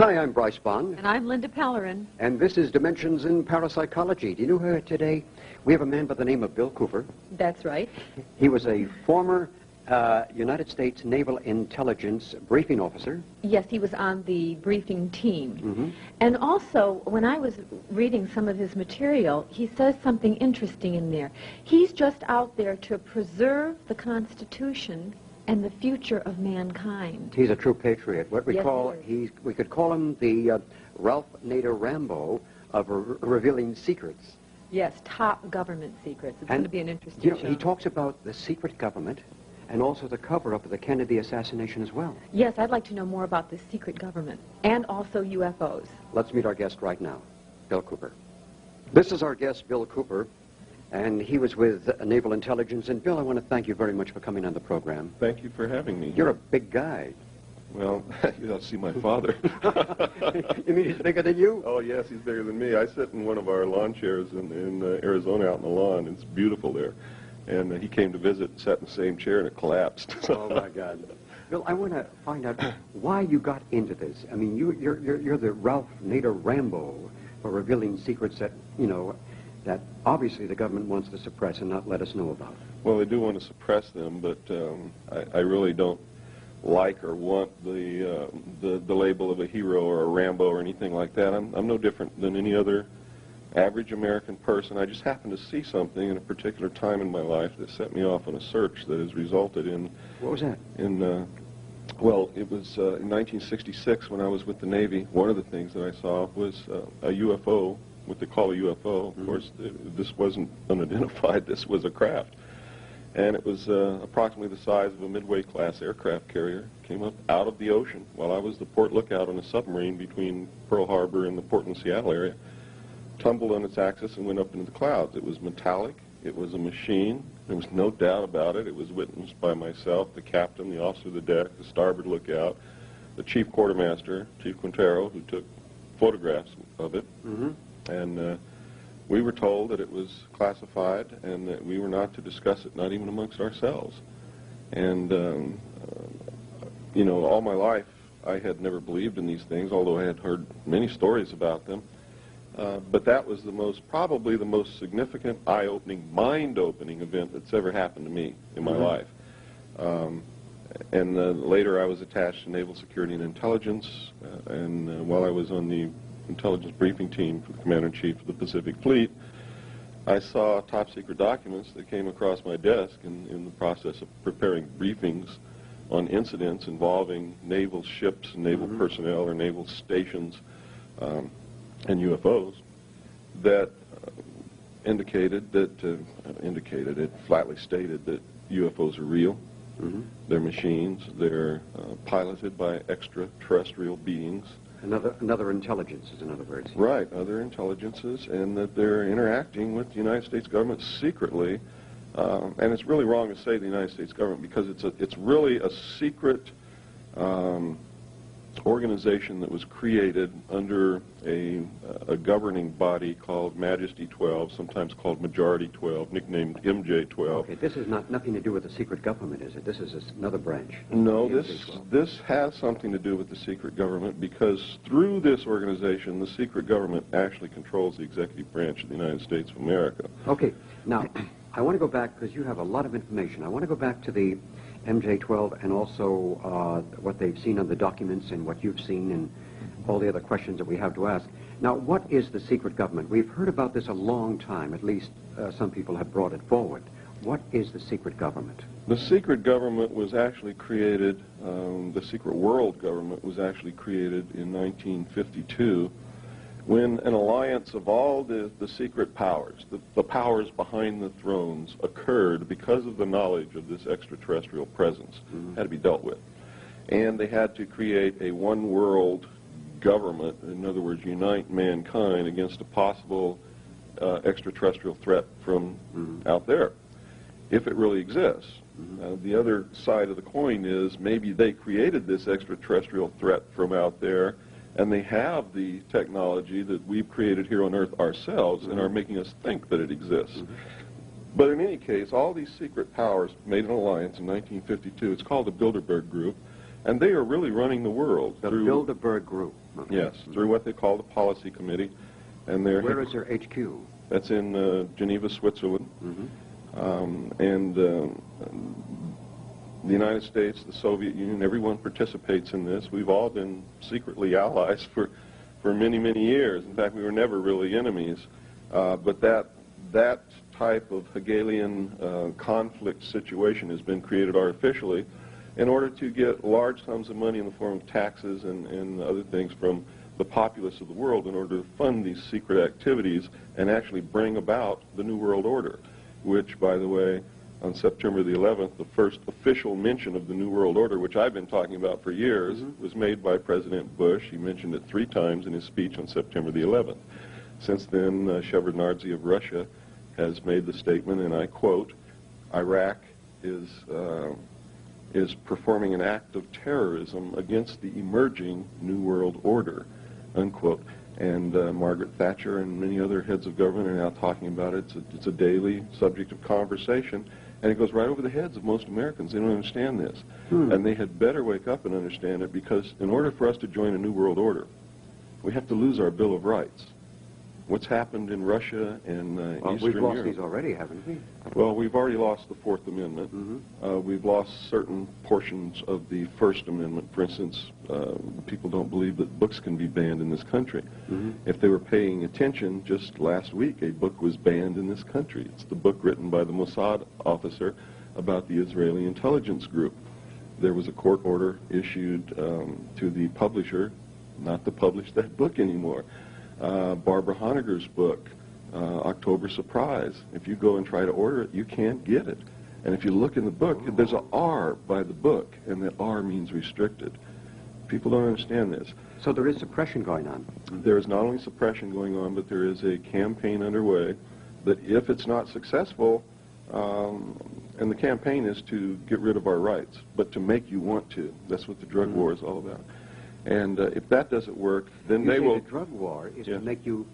Hi, I'm Bryce Bond. And I'm Linda Pellerin. And this is Dimensions in Parapsychology. Do you know her today? We have a man by the name of Bill Cooper. That's right. He was a former United States Naval Intelligence briefing officer. Yes, he was on the briefing team. Mm-hmm. And also, when I was reading some of his material, he says something interesting in there. He's just out there to preserve the Constitution and the future of mankind. He's a true patriot. What we Yes, call, we could call him the Ralph Nader Rambo of revealing secrets. Yes, top government secrets. It's going to be an interesting show. He talks about the secret government and also the cover-up of the Kennedy assassination as well. Yes, I'd like to know more about this secret government and also UFOs. Let's meet our guest right now, Bill Cooper. This is our guest, Bill Cooper, and he was with Naval Intelligence. And Bill, I want to thank you very much for coming on the program. Thank you for having me. You're a big guy. Well, you ought to see my father. You mean he's bigger than you? Oh, yes, he's bigger than me. I sit in one of our lawn chairs in Arizona out in the lawn. It's beautiful there. And he came to visit and sat in the same chair, and it collapsed. Oh, my God. Bill, I want to find out why you got into this. I mean, you're the Ralph Nader Rambo for revealing secrets that, you know, that obviously the government wants to suppress and not let us know about. Well, they do want to suppress them, but I really don't like or want the label of a hero or a Rambo or anything like that. I'm no different than any other average American person. I just happened to see something in a particular time in my life that set me off on a search that has resulted in... What was that? Well, it was in 1966 when I was with the Navy. One of the things that I saw was a UFO, what they call a UFO. Mm-hmm. Of course, this wasn't unidentified. This was a craft. And it was approximately the size of a Midway-class aircraft carrier. Came up out of the ocean while I was the port lookout on a submarine between Pearl Harbor and the Portland-Seattle area. Tumbled on its axis and went up into the clouds. It was metallic. It was a machine. There was no doubt about it. It was witnessed by myself, the captain, the officer of the deck, the starboard lookout, the chief quartermaster, Chief Quintero, who took photographs of it. Mm-hmm. And we were told that it was classified and that we were not to discuss it, not even amongst ourselves. And, you know, all my life I had never believed in these things, although I had heard many stories about them. But that was probably the most significant, eye-opening, mind-opening event that's ever happened to me in my life. And later I was attached to Naval Security and Intelligence, and while I was on the intelligence briefing team for the Commander-in-Chief of the Pacific Fleet, I saw top-secret documents that came across my desk in the process of preparing briefings on incidents involving naval ships, naval personnel, or naval stations, and UFOs that it flatly stated that UFOs are real. They're machines. They're piloted by extraterrestrial beings. Another intelligences, in other words. Right, other intelligences, and that they're interacting with the United States government secretly. And it's really wrong to say the United States government because it's really a secret organization that was created under a governing body called Majesty 12, sometimes called Majority 12, nicknamed MJ-12. Okay, this is nothing to do with the secret government, is it? This is another branch. No, this has something to do with the secret government because through this organization, the secret government actually controls the executive branch of the United States of America. Okay, now, I want to go back, because you have a lot of information. I want to go back to the MJ-12 and also what they've seen on the documents and what you've seen and all the other questions that we have to ask. Now, what is the secret government? We've heard about this a long time. At least some people have brought it forward. What is the secret government? The secret government was actually created, the secret world government was actually created in 1952 when an alliance of all the secret powers, the powers behind the thrones, occurred because of the knowledge of this extraterrestrial presence, had to be dealt with. And they had to create a one-world government, in other words, unite mankind against a possible extraterrestrial threat from out there, if it really exists. The other side of the coin is maybe they created this extraterrestrial threat from out there, and they have the technology that we've created here on Earth ourselves and are making us think that it exists. But in any case, all these secret powers made an alliance in 1952. It's called the Bilderberg Group, And they are really running the world. The through, Bilderberg Group. Okay. Yes, through what they call the Policy Committee. And Where is their HQ? That's in Geneva, Switzerland. And the United States, the Soviet Union, everyone participates in this. We've all been secretly allies for many, many years. In fact, we were never really enemies. But that type of Hegelian conflict situation has been created artificially in order to get large sums of money in the form of taxes and other things from the populace of the world in order to fund these secret activities and actually bring about the New World Order, which, by the way, on September the 11th, the first official mention of the New World Order, which I've been talking about for years, was made by President Bush. He mentioned it 3 times in his speech on September the 11th. Since then, Shevardnadze of Russia has made the statement, and I quote, Iraq is performing an act of terrorism against the emerging New World Order, unquote. And Margaret Thatcher and many other heads of government are now talking about it. It's a daily subject of conversation, and it goes right over the heads of most Americans. They don't understand this. And they had better wake up and understand it, because in order for us to join a New World Order, we have to lose our Bill of Rights. What's happened in Russia and Eastern We've lost Europe. these already, haven't we? Well, we've already lost the Fourth Amendment. We've lost certain portions of the First Amendment. For instance, people don't believe that books can be banned in this country. If they were paying attention, just last week a book was banned in this country. It's the book written by the Mossad officer about the Israeli intelligence group. There was a court order issued to the publisher not to publish that book anymore. Barbara Honegger's book, October Surprise. If you go and try to order it, you can't get it. And if you look in the book, there's an R by the book, and that R means restricted. People don't understand this. So there is suppression going on. There is not only suppression going on, but there is a campaign underway that if it's not successful, and the campaign is to get rid of our rights, but to make you want to. That's what the drug war is all about. And if that doesn't work, then they will... The drug war is to make you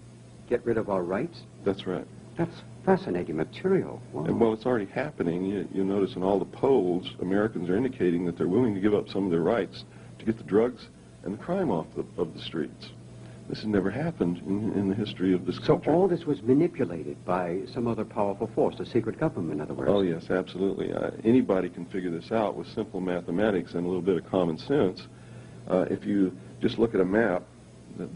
get rid of our rights? That's right. That's fascinating material. Wow. And, well, it's already happening. You'll notice in all the polls, Americans are indicating that they're willing to give up some of their rights to get the drugs and the crime off of the streets. This has never happened in the history of this country. So all this was manipulated by some other powerful force, a secret government, in other words? Oh, yes, absolutely. Anybody can figure this out with simple mathematics and a little bit of common sense. If you just look at a map,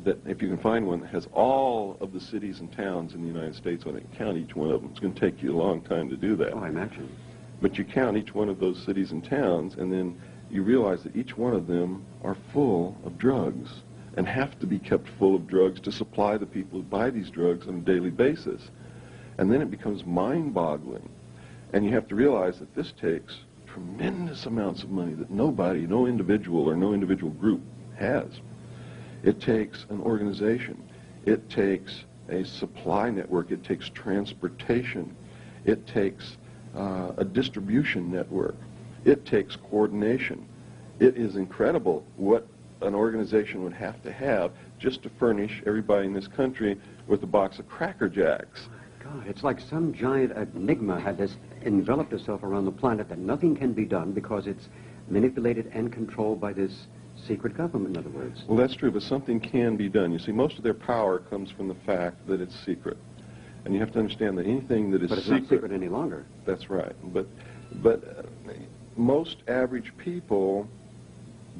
that if you can find one that has all of the cities and towns in the United States on it, count each one of them. It's going to take you a long time to do that. Oh, I imagine. But you count each one of those cities and towns, and then you realize that each one of them are full of drugs and have to be kept full of drugs to supply the people who buy these drugs on a daily basis. And then it becomes mind-boggling. And you have to realize that this takes tremendous amounts of money that nobody, no individual or no individual group has. It takes an organization. It takes a supply network. It takes transportation. It takes a distribution network. It takes coordination. It is incredible what an organization would have to have just to furnish everybody in this country with a box of Cracker Jacks. God, it's like some giant enigma has enveloped itself around the planet that nothing can be done because it's manipulated and controlled by this secret government, in other words. Well, that's true, but something can be done. You see, most of their power comes from the fact that it's secret. And you have to understand that anything that is But it's not secret any longer. That's right. But most average people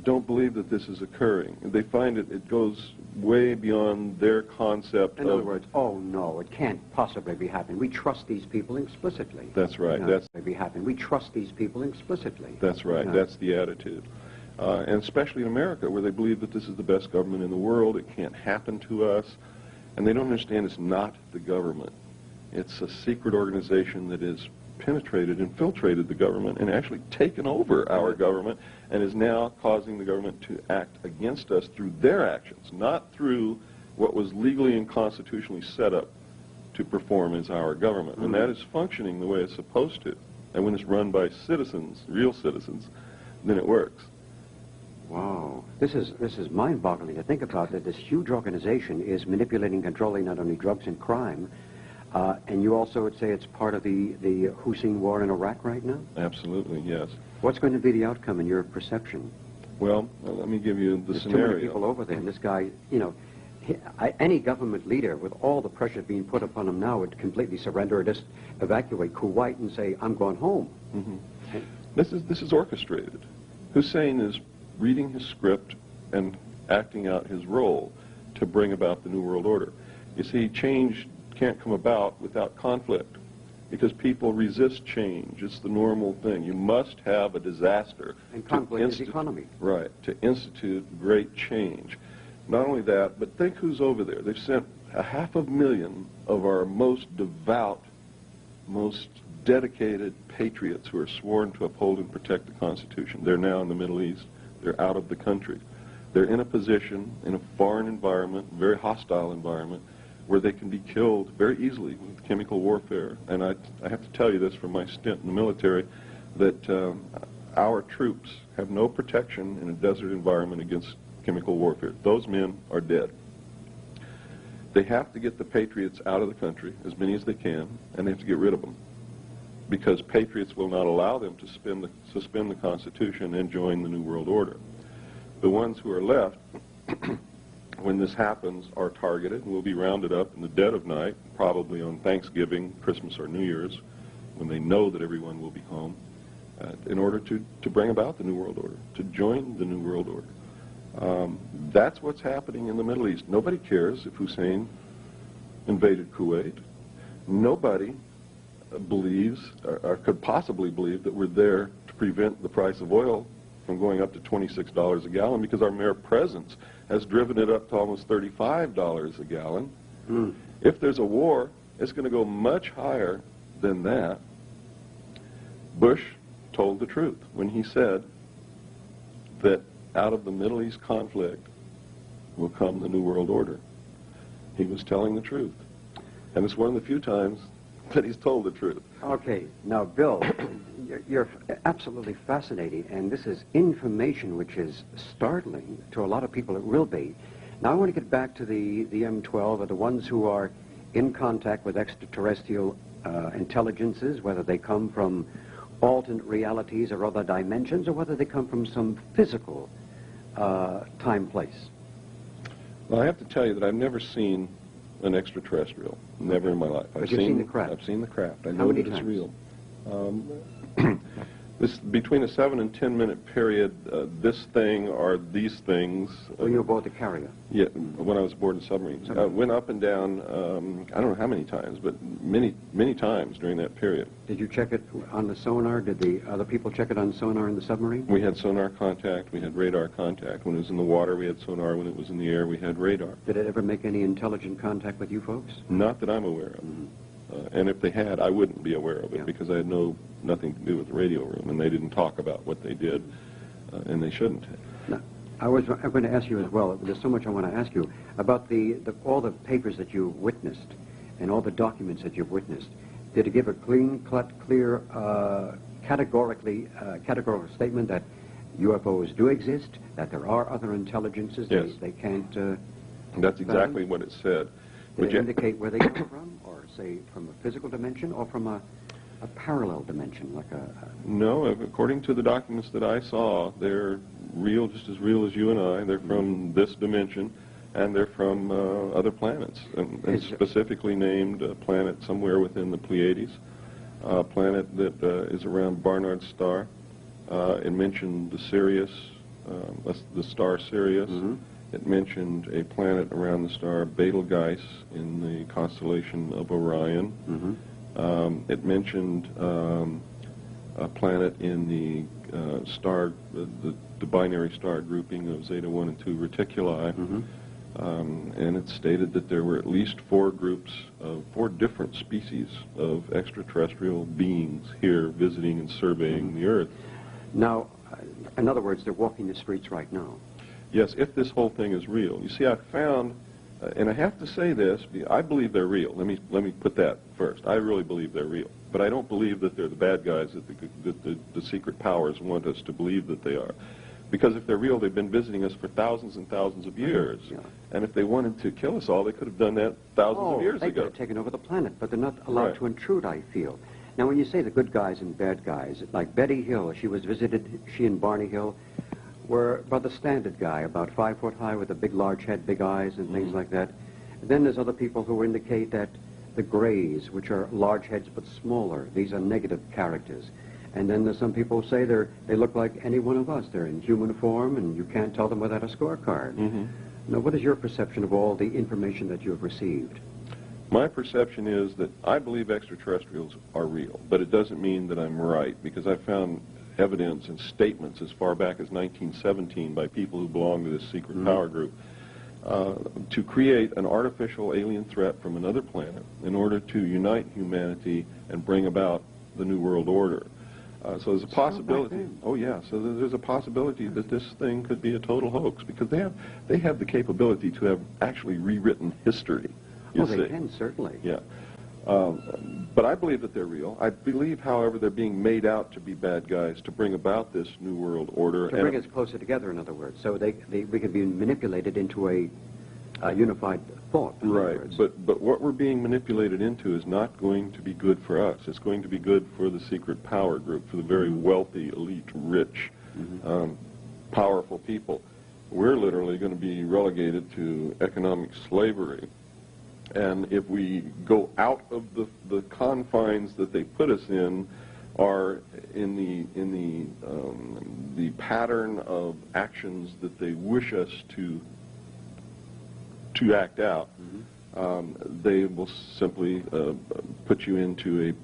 don't believe that this is occurring. They find it goes way beyond their concept In other words, oh no, it can't possibly be happening. We trust these people implicitly. That's right. No, That's be happening. We trust these people explicitly. That's right. Yeah. That's the attitude. And especially in America, where they believe that this is the best government in the world, it can't happen to us. And they don't understand it's not the government. It's a secret organization that has penetrated, infiltrated the government, and actually taken over our government, and is now causing the government to act against us through their actions, not through what was legally and constitutionally set up to perform as our government. And that is functioning the way it's supposed to. And when it's run by citizens, real citizens, then it works. Wow. This is mind-boggling to think about, that this huge organization is manipulating and controlling not only drugs and crime, and you also would say it's part of the Hussein war in Iraq right now? Absolutely, yes. What's going to be the outcome in your perception? Well, let me give you the There's scenario. too many people over there, and this guy, you know, any government leader with all the pressure being put upon him now would completely surrender or just evacuate Kuwait and say, I'm going home. Mm-hmm. This is orchestrated. Hussein is reading his script and acting out his role to bring about the New World Order. You see, change can't come about without conflict because people resist change. It's the normal thing. You must have a disaster. And conflict is economy. Right, to institute great change. Not only that, but think who's over there. They've sent 500,000 of our most devout, most dedicated patriots who are sworn to uphold and protect the Constitution. They're now in the Middle East. They're out of the country. They're in a position, in a foreign environment, very hostile environment, where they can be killed very easily with chemical warfare. And I have to tell you this from my stint in the military, that our troops have no protection in a desert environment against chemical warfare. Those men are dead. They have to get the patriots out of the country, as many as they can, and they have to get rid of them, because patriots will not allow them to suspend the Constitution and join the New World Order. The ones who are left, when this happens, are targeted and will be rounded up in the dead of night, probably on Thanksgiving, Christmas, or New Year's, when they know that everyone will be home, in order to bring about the New World Order, to join the New World Order. That's what's happening in the Middle East. Nobody cares if Hussein invaded Kuwait. Nobody believes, or could possibly believe, that we're there to prevent the price of oil from going up to $26 a gallon, because our mere presence has driven it up to almost $35 a gallon. If there's a war, it's going to go much higher than that. Bush told the truth when he said that out of the Middle East conflict will come the New World Order. He was telling the truth. And it's one of the few times that he's told the truth. Okay, now, Bill, you're absolutely fascinating, and this is information which is startling to a lot of people. It will be. Now, I want to get back to the M12, or the ones who are in contact with extraterrestrial intelligences, whether they come from alternate realities or other dimensions, or whether they come from some physical time, place. Well, I have to tell you that I've never seen an extraterrestrial. Never in my life. But you've seen the craft. I've seen the craft. I How know many that it's times? real. This between a 7 and 10 minute period. This thing or these things. When you were aboard the carrier. Yeah, when I was aboard the submarine. Went up and down. I don't know how many times, but many times during that period. Did you check it on the sonar? Did the other people check it on sonar in the submarine? We had sonar contact. We had radar contact. When it was in the water, we had sonar. When it was in the air, we had radar. Did it ever make any intelligent contact with you folks? Not that I'm aware of. And if they had, I wouldn't be aware of it, Yeah. because I had nothing to do with the radio room, and they didn't talk about what they did, and they shouldn't have. No. I'm going to ask you as well. There's so much I want to ask you about all the papers that you've witnessed and all the documents that you've witnessed. Did it give a clear, categorical statement that UFOs do exist, that there are other intelligences? Yes. They can't... And that's exactly what it said. Did it indicate where they come from, or say from a physical dimension, or from a parallel dimension, like a... No, according to the documents that I saw, they're real, just as real as you and I. They're from this dimension, and they're from other planets, and specifically named a planet somewhere within the Pleiades, a planet that is around Barnard's star. It mentioned the Sirius, the star Sirius. It mentioned a planet around the star Betelgeuse in the constellation of Orion. It mentioned a planet in the the binary star grouping of Zeta 1 and 2 Reticuli. And it stated that there were at least 4 groups of 4 different species of extraterrestrial beings here visiting and surveying the Earth. Now, in other words, they're walking the streets right now. Yes, if this whole thing is real. You see, I found, and I have to say this, I believe they're real. Let me put that first. I really believe they're real. But I don't believe that they're the bad guys that the secret powers want us to believe that they are. Because if they're real, they've been visiting us for thousands and thousands of years. Yeah. And if they wanted to kill us all, they could have done that thousands of years they ago. could have taken over the planet, but they're not allowed to intrude, I feel. Now, when you say the good guys and bad guys, like Betty Hill, she and Barney Hill were about the standard guy, about 5 foot high with a big large head, big eyes, and things like that. Then there's other people who indicate that the grays, which are large heads but smaller, these are negative characters. And then there's some people who say they look like any one of us. They're in human form, and you can't tell them without a scorecard. Now, what is your perception of all the information that you have received? My perception is that I believe extraterrestrials are real, but it doesn't mean that I'm right, because I found evidence and statements as far back as 1917 by people who belong to this secret power group to create an artificial alien threat from another planet in order to unite humanity and bring about the New World Order. So there's a possibility. Oh yeah. So there's a possibility that this thing could be a total hoax, because they have the capability to have actually rewritten history. Well, they can, certainly. Yeah. But I believe that they're real. I believe, however, they're being made out to be bad guys to bring about this New World Order. To bring us closer together, in other words. So we could be manipulated into a unified thought. Right. But what we're being manipulated into is not going to be good for us. It's going to be good for the secret power group, for the very wealthy, elite, rich, powerful people. We're literally going to be relegated to economic slavery. And if we go out of the confines that they put us in, are in the pattern of actions that they wish us to act out, they will simply put you into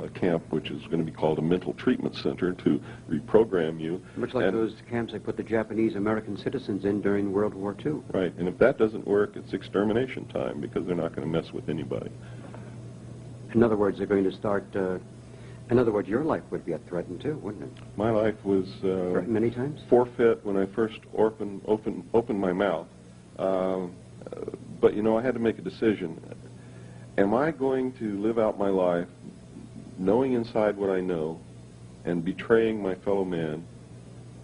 a camp which is going to be called a mental treatment center to reprogram you. Much like those camps they put the Japanese American citizens in during World War II. Right, and if that doesn't work, it's extermination time, because they're not going to mess with anybody. In other words, they're going to start, in other words, your life would be threatened too, wouldn't it? My life was threatened many times? Forfeit when I first opened my mouth. But, you know, I had to make a decision. Am I going to live out my life knowing inside what I know and betraying my fellow man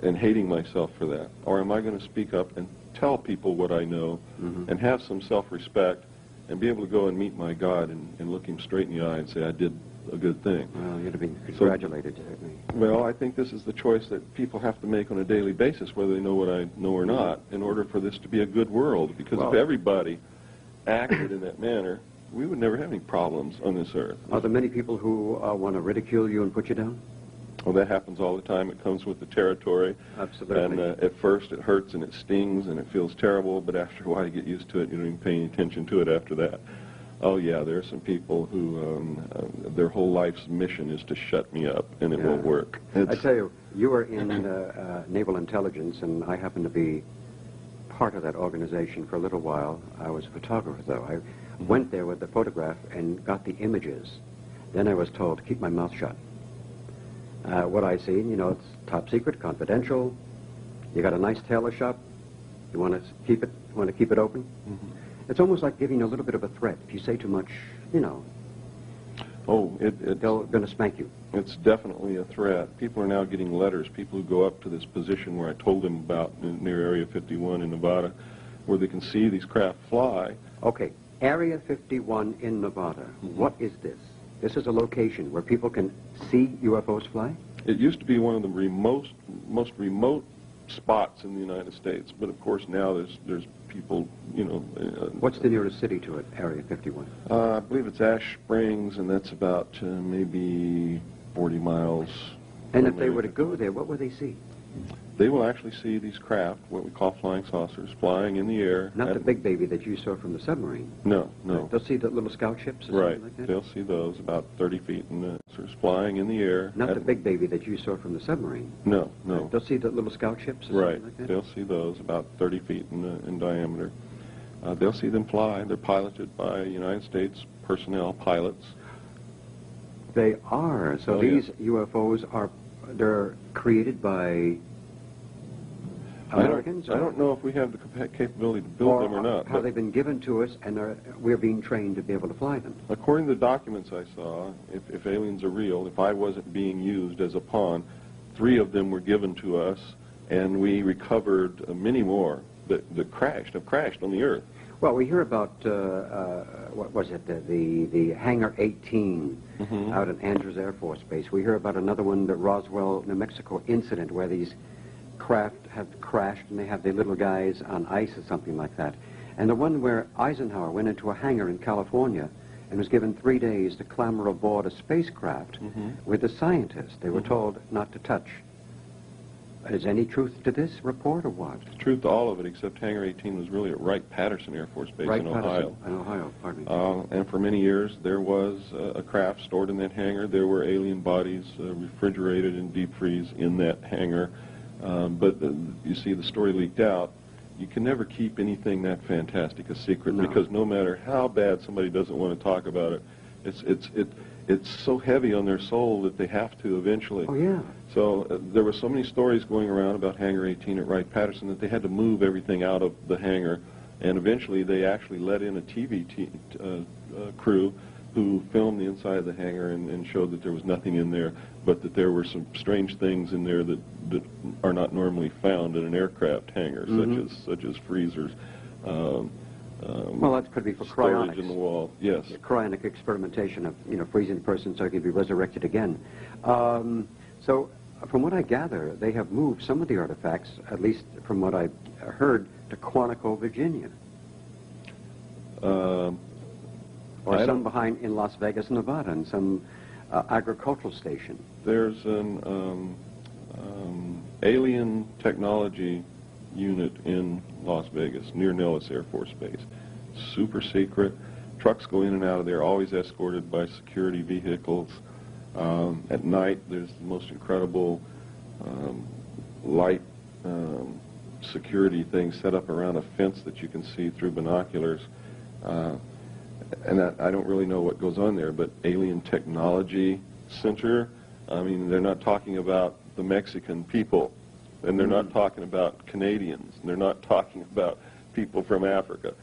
and hating myself for that? Or am I going to speak up and tell people what I know and have some self-respect and be able to go and meet my God and look him straight in the eye and say, I did a good thing? Well, you'd have been congratulated. Well, I think this is the choice that people have to make on a daily basis, whether they know what I know or not, in order for this to be a good world. Because if everybody acted in that manner, we would never have any problems on this earth. Are there many people who want to ridicule you and put you down? Well, that happens all the time. It comes with the territory. Absolutely. And at first it hurts and it stings and it feels terrible, but after a while you get used to it. You don't even pay any attention to it after that. Oh, yeah, there are some people who their whole life's mission is to shut me up, and it won't work. I tell you, you were in Naval Intelligence, and I happened to be part of that organization for a little while. I was a photographer, though. I went there with the photograph and got the images. Then I was told to keep my mouth shut. What I seen, you know, it's top secret, confidential. You got a nice tailor shop. You want to keep it open. It's almost like giving a little bit of a threat. If you say too much, you know, they're going to spank you. It's definitely a threat. People are now getting letters, people who go up to this position where I told them about near Area 51 in Nevada, where they can see these craft fly. Okay, Area 51 in Nevada. What is this? This is a location where people can see UFOs fly? It used to be one of the most remote spots in the United States, but of course now there's people, you know. What's the nearest city to it, Area 51? I believe it's Ash Springs, and that's about maybe 40 miles. And if they were to go there, what would they see? They will actually see these craft, what we call flying saucers, flying in the air. Not the big baby that you saw from the submarine. No, no. They'll see the little scout ships or something like that? They'll see those about 30 feet in the flying in the air. Not the big baby that you saw from the submarine. No, no. They'll see the little scout ships or something like that? They'll see those about 30 feet in diameter. They'll see them fly. They're piloted by United States personnel, pilots. They are. So these UFOs they're created by Americans? I don't know if we have the capability to build them or not. Have they been given to us and we're being trained to be able to fly them? According to the documents I saw, if aliens are real, if I wasn't being used as a pawn, 3 of them were given to us, and we recovered many more that have crashed on the Earth. Well, we hear about, what was it, the Hangar 18 out at Andrews Air Force Base. We hear about another one, the Roswell, New Mexico incident, where these craft have crashed and they have their little guys on ice or something like that. And the one where Eisenhower went into a hangar in California and was given 3 days to clamber aboard a spacecraft with the scientists. They were told not to touch. Is any truth to this report or what? Truth to all of it, except Hangar 18 was really at Wright-Patterson Air Force Base in Ohio. In Ohio, pardon me. And for many years, there was a craft stored in that hangar. There were alien bodies refrigerated in deep freeze in that hangar. But you see, the story leaked out. You can never keep anything that fantastic a secret, because no matter how bad somebody doesn't want to talk about it, it's so heavy on their soul that they have to eventually. Oh, yeah. So there were so many stories going around about Hangar 18 at Wright-Patterson that they had to move everything out of the hangar, and eventually they actually let in a TV crew who filmed the inside of the hangar and showed that there was nothing in there, but that there were some strange things in there that are not normally found in an aircraft hangar, such as freezers. Well, that could be for storage cryonics. in the wall. Yes. Cryonic experimentation of, freezing a person so he can be resurrected again. So, from what I gather, they have moved some of the artifacts, at least from what I heard, to Quantico, Virginia. Or some behind in Las Vegas, Nevada, and some agricultural station. There's an alien technology unit in Las Vegas, near Nellis Air Force Base. Super secret. Trucks go in and out of there, always escorted by security vehicles. At night, there's the most incredible light security thing set up around a fence that you can see through binoculars. And I don't really know what goes on there, but Alien Technology Center, I mean, they're not talking about the Mexican people, and they're not talking about Canadians, and they're not talking about people from Africa.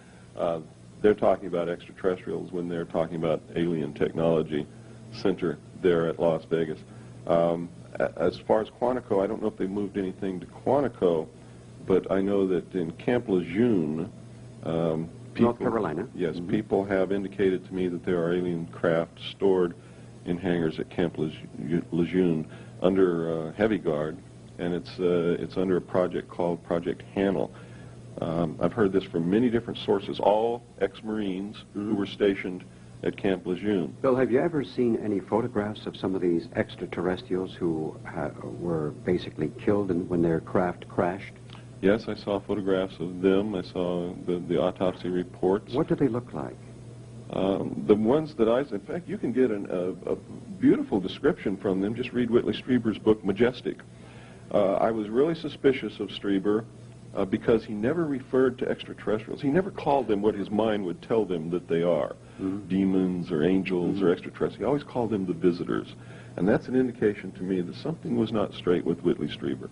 They're talking about extraterrestrials when they're talking about Alien Technology Center there at Las Vegas. As far as Quantico, I don't know if they moved anything to Quantico, but I know that in Camp Lejeune, North Carolina. Yes, people have indicated to me that there are alien craft stored in hangars at Camp Lejeune under heavy guard, and it's under a project called Project Hanel. I've heard this from many different sources, all ex-Marines who were stationed at Camp Lejeune. Bill, have you ever seen any photographs of some of these extraterrestrials who were basically killed when their craft crashed? Yes, I saw photographs of them. I saw the autopsy reports. What do they look like? The ones that in fact, you can get a beautiful description from them. Just read Whitley Strieber's book, Majestic. I was really suspicious of Strieber because he never referred to extraterrestrials. He never called them what his mind would tell them that they are, demons or angels or extraterrestrials. He always called them the visitors. And that's an indication to me that something was not straight with Whitley Strieber.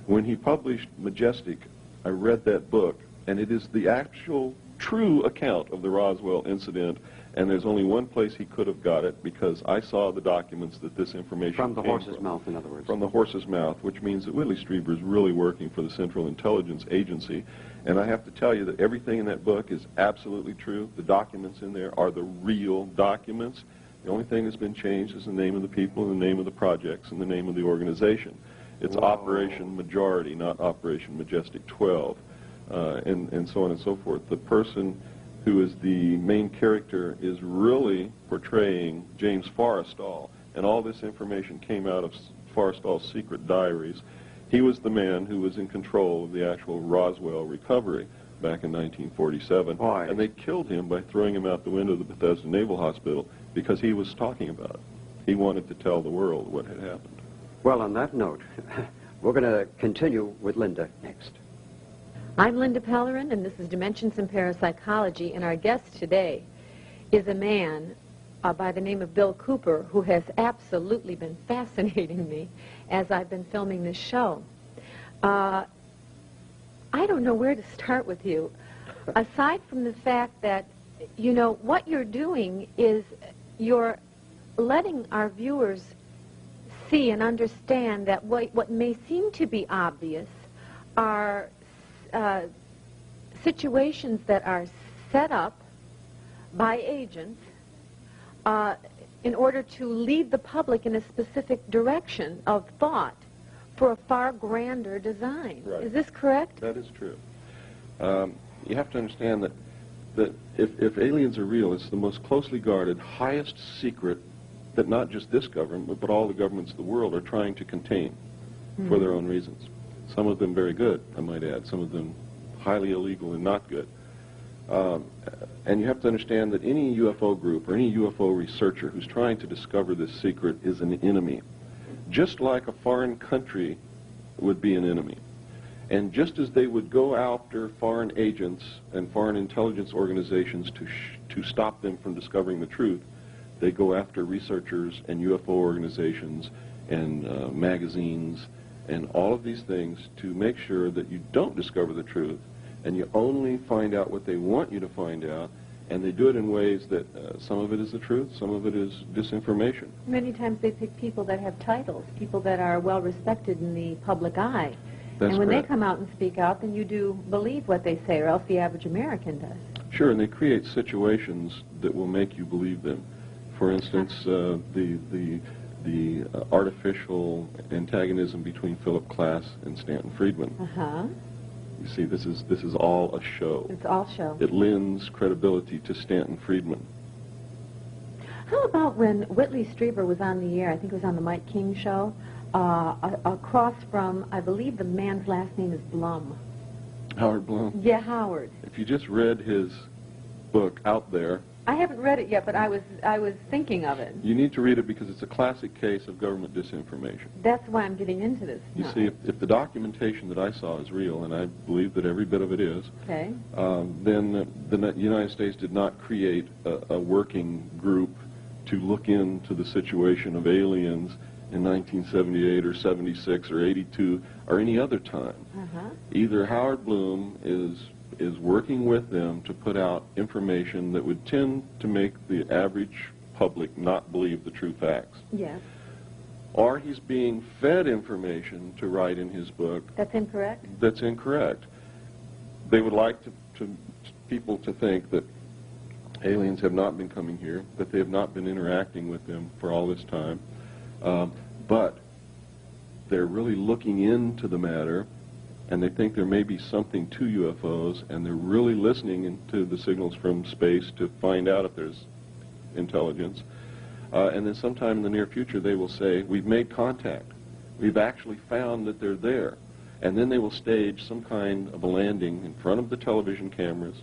When he published Majestic, I read that book, and it is the actual true account of the Roswell incident, and there's only one place he could have got it, because I saw the documents that this information From the came horse's mouth, in other words. From the horse's mouth, which means that Whitley Strieber is really working for the Central Intelligence Agency. And I have to tell you that everything in that book is absolutely true. The documents in there are the real documents. The only thing that's been changed is the name of the people and the name of the projects and the name of the organization. It's Operation Majority, not Operation Majestic 12, and so on and so forth. The person who is the main character is really portraying James Forrestal, and all this information came out of Forrestal's secret diaries. He was the man who was in control of the actual Roswell recovery back in 1947, and they killed him by throwing him out the window of the Bethesda Naval Hospital because he was talking about it. He wanted to tell the world what had happened. Well, on that note, we're going to continue with Linda next. I'm Linda Pellerin, and this is Dimensions in Parapsychology, and our guest today is a man by the name of Bill Cooper, who has absolutely been fascinating me as I've been filming this show. I don't know where to start with you. Aside from the fact that, what you're doing is you're letting our viewers see and understand that what may seem to be obvious are situations that are set up by agents in order to lead the public in a specific direction of thought for a far grander design. Right. Is this correct? That is true. You have to understand that if aliens are real, it's the most closely guarded, highest secret that not just this government, but all the governments of the world are trying to contain for their own reasons. Some of them very good, I might add. Some of them highly illegal and not good. And you have to understand that any UFO group or any UFO researcher who's trying to discover this secret is an enemy. Just like a foreign country would be an enemy. And just as they would go after foreign agents and foreign intelligence organizations to stop them from discovering the truth, they go after researchers and UFO organizations and magazines and all of these things to make sure that you don't discover the truth and you only find out what they want you to find out, and they do it in ways that some of it is the truth, some of it is disinformation. Many times they pick people that have titles, people that are well respected in the public eye. That's and when correct. they come out and speak out, then you do believe what they say, or else the average American does. Sure, and they create situations that will make you believe them. For instance, the artificial antagonism between Philip Klass and Stanton Friedman. Uh-huh. You see, this is all a show. It's all show. It lends credibility to Stanton Friedman. How about when Whitley Strieber was on the air, I think it was on the Mike King show, across from, I believe the man's last name is Blum. Howard Blum. Yeah, Howard. If you just read his book, Out There, I haven't read it yet, but I was thinking of it. you need to read it because it's a classic case of government disinformation. That's why I'm getting into this. You now. see, if the documentation that I saw is real, and I believe that every bit of it is, Okay. then the United States did not create a working group to look into the situation of aliens in 1978 or 76 or 82 or any other time. Uh-huh. Either Howard Bloom is working with them to put out information that would tend to make the average public not believe the true facts, Yes. or he's being fed information to write in his book That's incorrect? that's incorrect. They would like people to think that aliens have not been coming here, that they have not been interacting with them for all this time, but they're really looking into the matter, and they think there may be something to UFOs, and they're really listening into the signals from space to find out if there's intelligence. And then sometime in the near future they will say, we've made contact. We've actually found that they're there. And then they will stage some kind of a landing in front of the television cameras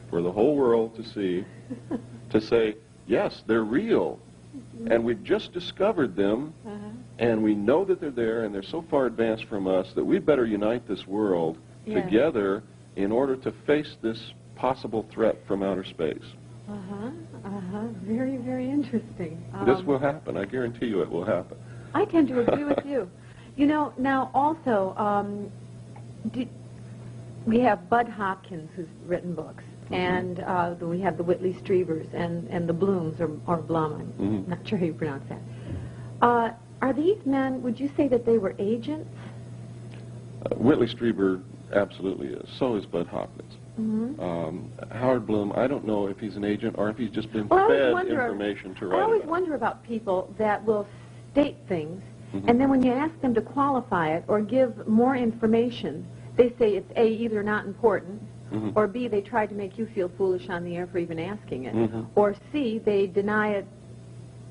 for the whole world to see, to say, yes, they're real. And we've just discovered them, and we know that they're there, and they're so far advanced from us that we better unite this world together in order to face this possible threat from outer space. Uh-huh. Uh-huh. Very, very interesting. This will happen. I guarantee you it will happen. I tend to agree with you. You know, now also, we have Bud Hopkins, who's written books, and we have the Whitley Striebers and the Blooms, or Blum, I'm not sure how you pronounce that. Are these men, would you say that they were agents? Whitley Strieber absolutely is. So is Bud Hopkins. Howard Bloom, I don't know if he's an agent or if he's just been fed information to write I always about. wonder about people that will state things, and then when you ask them to qualify it or give more information, they say it's A, either not important, or B, they try to make you feel foolish on the air for even asking it, or C, they deny it.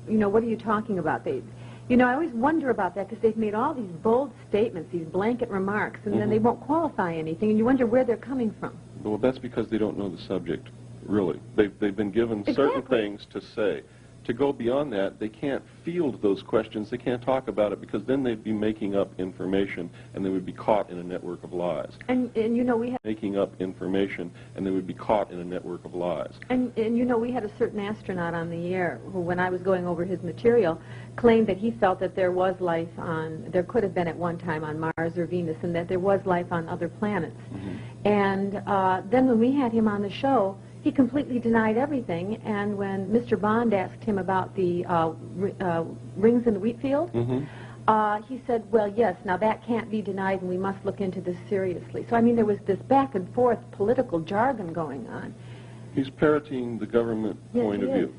You know, what are you talking about? You know, I always wonder about that because they've made all these bold statements, these blanket remarks, and then they won't qualify anything, and you wonder where they're coming from. Well, that's because they don't know the subject, really. They've been given certain things to say. To go beyond that, they can't field those questions. They can't talk about it because then they'd be making up information and they would be caught in a network of lies. And you know, we had Making up information and they would be caught in a network of lies. and you know, we had a certain astronaut on the air who, when I was going over his material, claimed that he felt that there was life there could have been at one time on Mars or Venus, and that there was life on other planets. And then when we had him on the show, he completely denied everything, and when Mr. Bond asked him about the rings in the wheat field, he said, well, yes, now that can't be denied, and we must look into this seriously. So, I mean, there was this back and forth political jargon going on. He's parroting the government Yes, point of he view.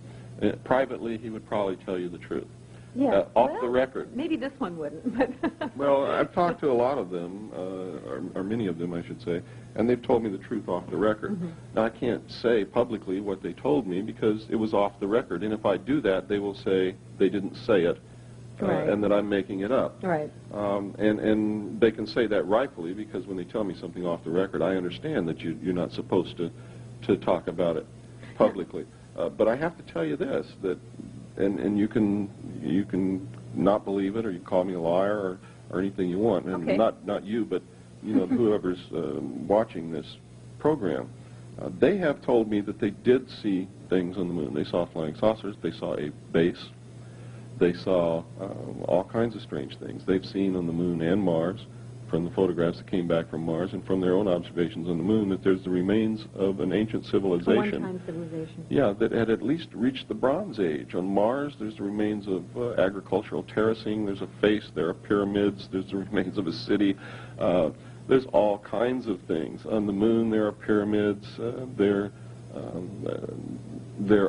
Privately, he would probably tell you the truth. Yeah. off Well, the record. Maybe this one wouldn't, but... Well, I've talked to a lot of them, or many of them, I should say, and they've told me the truth off the record. Mm-hmm. Now, I can't say publicly what they told me because it was off the record, and if I do that, they will say they didn't say it, Right. and that I'm making it up. Right. And they can say that rightfully because when they tell me something off the record, I understand that you're not supposed to talk about it publicly. But I have to tell you this, that, and you can not believe it, or you call me a liar, or anything you want, and Okay. not you, but whoever's watching this program. They have told me that they did see things on the moon. They saw flying saucers. They saw a base. They saw all kinds of strange things. They've seen on the moon and Mars, from the photographs that came back from Mars, and from their own observations on the moon, that there's the remains of an ancient civilization. One-time civilization. Yeah, that had at least reached the Bronze Age. On Mars, there's the remains of agricultural terracing. There's a face. There are pyramids. There's the remains of a city. There's all kinds of things. On the moon, there are pyramids. There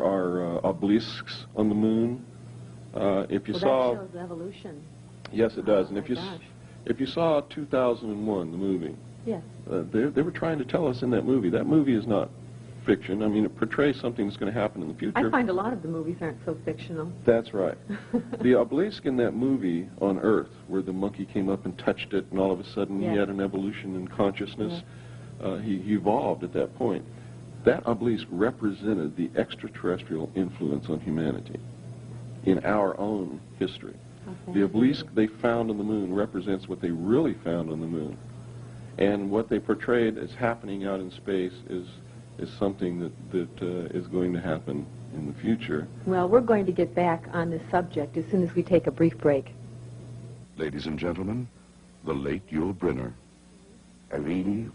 are obelisks on the moon. If you saw, that shows evolution. yes, it does. And Oh, my gosh. if you saw 2001, the movie, Yes. they were trying to tell us in that movie. That movie is not fiction. I mean, it portrays something that's going to happen in the future. I find a lot of the movies aren't so fictional. That's right. The obelisk in that movie on Earth, where the monkey came up and touched it, and all of a sudden Yes. he had an evolution in consciousness. He evolved at that point. That obelisk represented the extraterrestrial influence on humanity in our own history. Okay. The obelisk they found on the moon represents what they really found on the moon. And what they portrayed as happening out in space is something that is going to happen in the future. Well, we're going to get back on this subject as soon as we take a brief break. Ladies and gentlemen, the late Yul Brynner. I really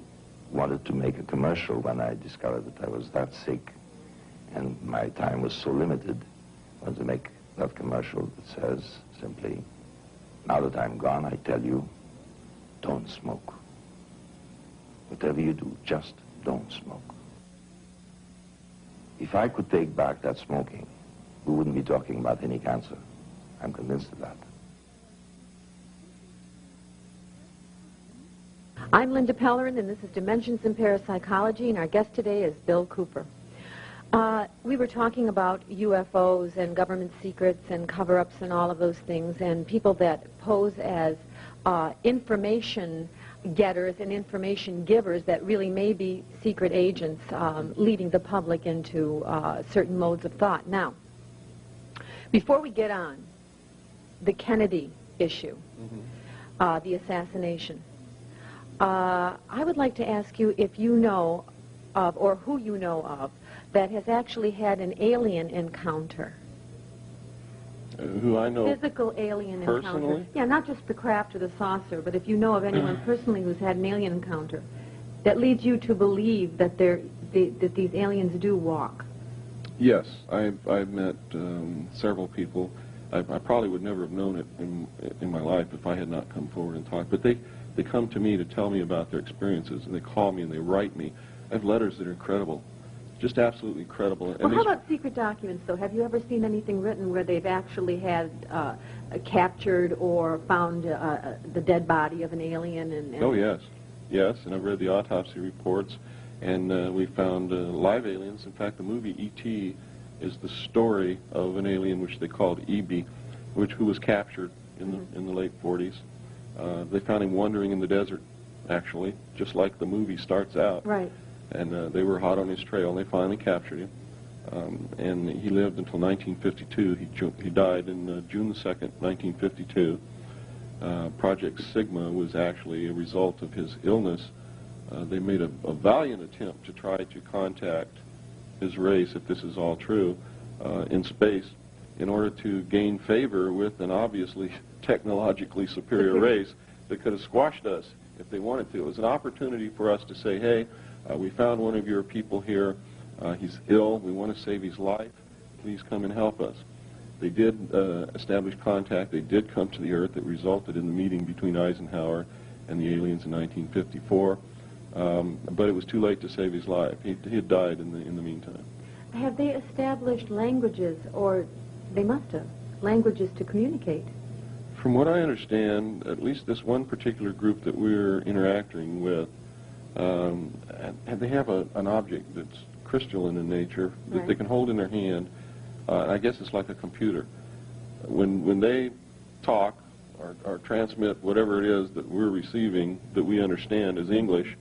wanted to make a commercial when I discovered that I was that sick and my time was so limited. I wanted to make that commercial that says simply, now that I'm gone, I tell you, don't smoke. Whatever you do, just don't smoke. If I could take back that smoking, we wouldn't be talking about any cancer. I'm convinced of that. I'm Linda Pellerin, and this is Dimensions in Parapsychology, and our guest today is Bill Cooper. We were talking about UFOs and government secrets and cover-ups and all of those things, and people that pose as information getters and information givers that really may be secret agents leading the public into certain modes of thought. Now, before we get on the Kennedy issue, the assassination, I would like to ask you if you know of, or who you know of, that has actually had an alien encounter. Who I know Physical alien encounter. personally? Yeah, not just the craft or the saucer, but if you know of anyone personally who's had an alien encounter that leads you to believe that that these aliens do walk. Yes, I've met several people. I probably would never have known it in my life if I had not come forward and talked. But they come to me to tell me about their experiences, and they call me and they write me. I have letters that are incredible, just absolutely incredible. Well, And how about secret documents, though? Have you ever seen anything written where they've actually had captured or found the dead body of an alien? And Oh, yes. Yes, and I've read the autopsy reports, and we found live aliens. In fact, the movie E.T. is the story of an alien which they called E.B., who was captured in the late 40s. They found him wandering in the desert, actually, just like the movie starts out. Right. And they were hot on his trail, and they finally captured him. And he lived until 1952. He died in June the 2nd, 1952. Project Sigma was actually a result of his illness. They made a valiant attempt to try to contact his race, if this is all true, in space, in order to gain favor with an obviously technologically superior race that could have squashed us if they wanted to. It was an opportunity for us to say, hey, we found one of your people here. He's ill. We want to save his life. Please come and help us. They did establish contact. They did come to the Earth. It resulted in the meeting between Eisenhower and the aliens in 1954. But it was too late to save his life. He had died in the meantime. Have they established languages, or they must have, languages to communicate. From what I understand, at least this one particular group that we're interacting with, and they have an object that's crystalline in nature that they can hold in their hand. I guess it's like a computer. When they talk or transmit whatever it is that we're receiving that we understand as English,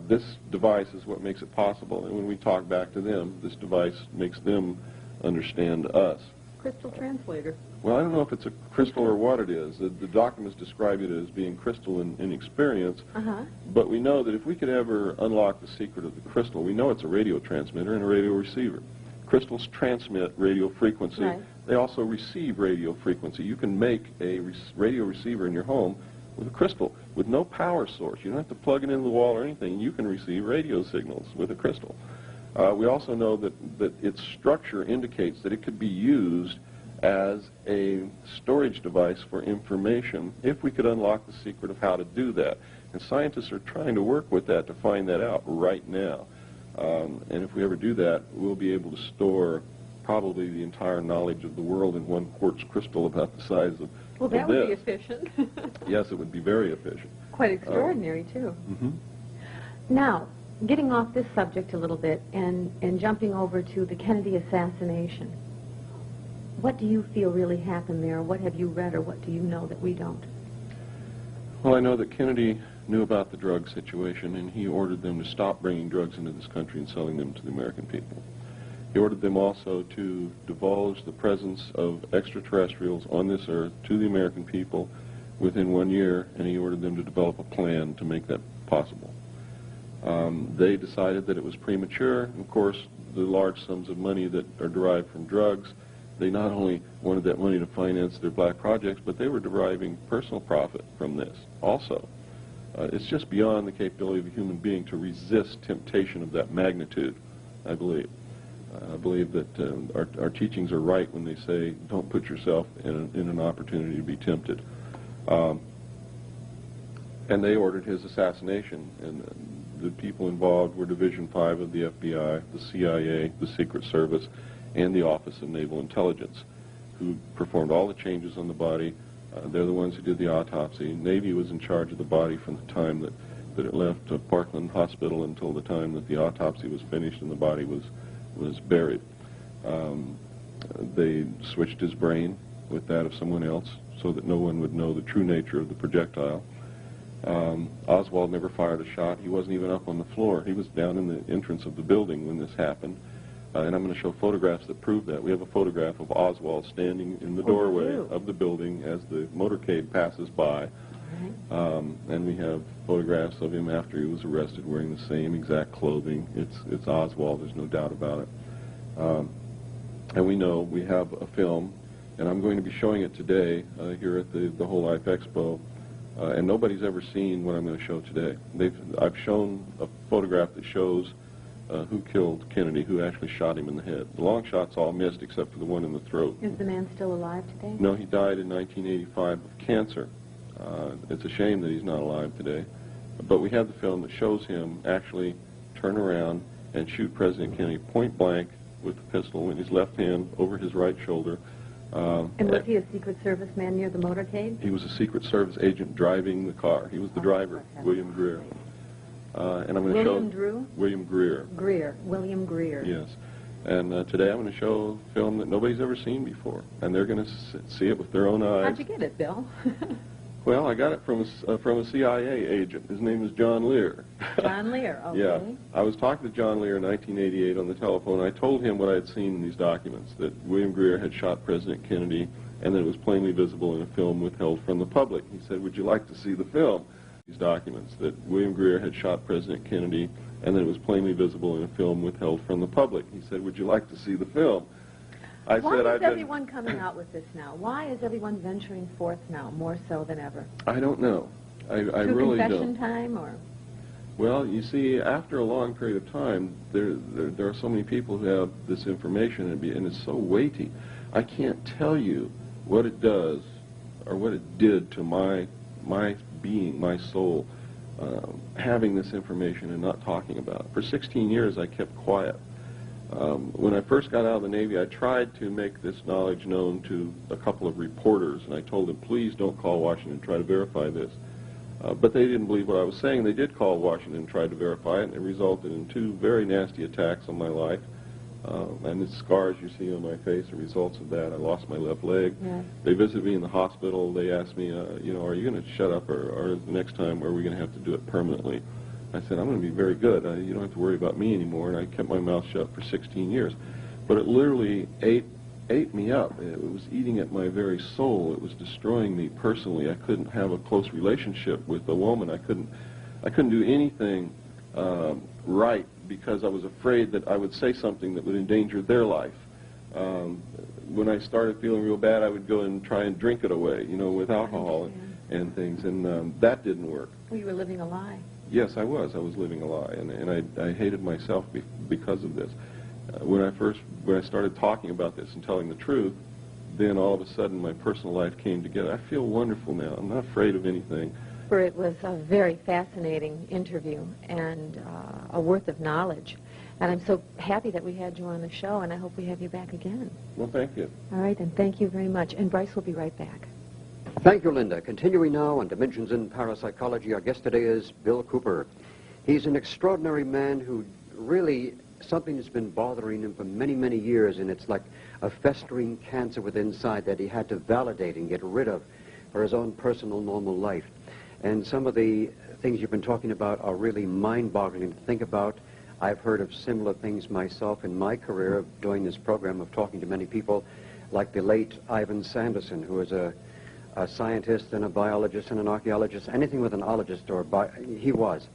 this device is what makes it possible. And when we talk back to them, this device makes them understand us. Crystal translator. Well, I don't know if it's a crystal or what it is. The documents describe it as being crystal in experience. But we know that if we could ever unlock the secret of the crystal, we know it's a radio transmitter and a radio receiver. Crystals transmit radio frequency. Right. They also receive radio frequency. You can make a radio receiver in your home with a crystal with no power source. You don't have to plug it into the wall or anything. You can receive radio signals with a crystal. We also know that its structure indicates that it could be used as a storage device for information if we could unlock the secret of how to do that. And scientists are trying to work with that to find that out right now. And if we ever do that, we'll be able to store probably the entire knowledge of the world in one quartz crystal about the size of Well, that this. would be efficient. Yes, it would be very efficient. Quite extraordinary, too. Now, getting off this subject a little bit and jumping over to the Kennedy assassination, what do you feel really happened there? What have you read or what do you know that we don't? Well, I know that Kennedy knew about the drug situation, and he ordered them to stop bringing drugs into this country and selling them to the American people. He ordered them also to divulge the presence of extraterrestrials on this earth to the American people within 1 year, and he ordered them to develop a plan to make that possible. They decided that it was premature. Of course, the large sums of money that are derived from drugs, they not only wanted that money to finance their black projects, but they were deriving personal profit from this also. It's just beyond the capability of a human being to resist temptation of that magnitude, I believe. I believe that our teachings are right when they say don't put yourself in an opportunity to be tempted. And they ordered his assassination, and the people involved were Division 5 of the FBI, the CIA, the Secret Service, and the Office of Naval Intelligence, who performed all the changes on the body. They're the ones who did the autopsy. Navy was in charge of the body from the time that it left Parkland Hospital until the time that the autopsy was finished and the body was buried. They switched his brain with that of someone else so that no one would know the true nature of the projectile. Oswald never fired a shot. He wasn't even up on the floor. He was down in the entrance of the building when this happened. And I'm going to show photographs that prove that. We have a photograph of Oswald standing in the doorway of the building as the motorcade passes by. And we have photographs of him after he was arrested wearing the same exact clothing. It's Oswald, there's no doubt about it. And we know we have a film, and I'm going to be showing it today here at the Whole Life Expo. And nobody's ever seen what I'm going to show today. I've shown a photograph that shows who killed Kennedy, who actually shot him in the head. The long shots all missed except for the one in the throat. Is the man still alive today? No, he died in 1985 of cancer. It's a shame that he's not alive today. But we have the film that shows him actually turn around and shoot President Kennedy point blank with the pistol in his left hand over his right shoulder. And was he a Secret Service man near the motorcade? He was a Secret Service agent driving the car. He was the driver, William Greer. And I'm going to show William Drew? William Greer. Greer. William Greer. Yes. And today I'm going to show a film that nobody's ever seen before, and they're going to see it with their own eyes. How'd you get it, Bill? Well, I got it from a CIA agent. His name is John Lear. John Lear, okay. Yeah. I was talking to John Lear in 1988 on the telephone. I told him what I had seen in these documents, that William Greer had shot President Kennedy, and that it was plainly visible in a film withheld from the public. He said, would you like to see the film? These documents, that William Greer had shot President Kennedy, and that it was plainly visible in a film withheld from the public. He said, would you like to see the film? Why is everyone coming out with this now? Why is everyone venturing forth now, more so than ever? I don't know. I True really confession don't. time, or? Well, you see, after a long period of time, there are so many people who have this information, and it's so weighty. I can't tell you what it does or what it did to my being, my soul, having this information and not talking about it. For 16 years, I kept quiet. When I first got out of the Navy, I tried to make this knowledge known to a couple of reporters, and I told them, please don't call Washington and try to verify this. But they didn't believe what I was saying. They did call Washington and tried to verify it, and it resulted in 2 very nasty attacks on my life. And the scars you see on my face are results of that. I lost my left leg. Yes. They visited me in the hospital. They asked me, you know, are you going to shut up, or the next time are we going to have to do it permanently? I said, I'm going to be very good. You don't have to worry about me anymore. And I kept my mouth shut for 16 years. But it literally ate me up. It was eating at my very soul. It was destroying me personally. I couldn't have a close relationship with a woman. I couldn't do anything right because I was afraid that I would say something that would endanger their life. When I started feeling real bad, I would go and try and drink it away, you know, with alcohol and things, and that didn't work. Well, you were living a lie. Yes, I was. I was living a lie, and I hated myself because of this. When I started talking about this and telling the truth, then all of a sudden my personal life came together. I feel wonderful now. I'm not afraid of anything. For it was a very fascinating interview and a worth of knowledge. And I'm so happy that we had you on the show, and I hope we have you back again. Well, thank you. All right, and thank you very much. And Bryce will be right back. Thank you, Linda. Continuing now on Dimensions in Parapsychology, our guest today is Bill Cooper. He's an extraordinary man who really, something has been bothering him for many, many years, and it's like a festering cancer within inside that he had to validate and get rid of for his own personal, normal life. And some of the things you've been talking about are really mind-boggling to think about. I've heard of similar things myself in my career of doing this program, of talking to many people, like the late Ivan Sanderson, who was a scientist and a biologist and an archaeologist, anything with an ologist, he was.